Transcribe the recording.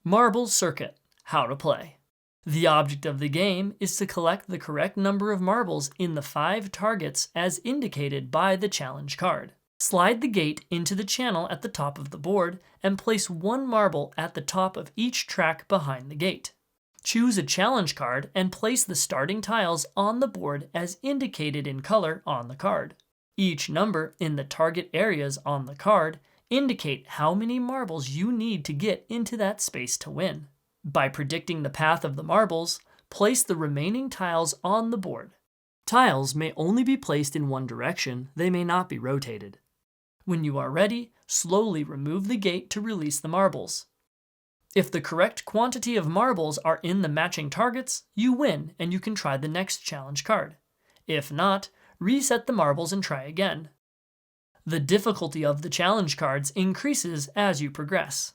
Marble Circuit. How to play. The object of the game is to collect the correct number of marbles in the 5 targets as indicated by the challenge card. Slide the gate into the channel at the top of the board and place 1 marble at the top of each track behind the gate. Choose a challenge card and place the starting tiles on the board as indicated in color on the card. Each number in the target areas on the card indicate how many marbles you need to get into that space to win. By predicting the path of the marbles, place the remaining tiles on the board. Tiles may only be placed in one direction, they may not be rotated. When you are ready, slowly remove the gate to release the marbles. If the correct quantity of marbles are in the matching targets, you win and you can try the next challenge card. If not, reset the marbles and try again. The difficulty of the challenge cards increases as you progress.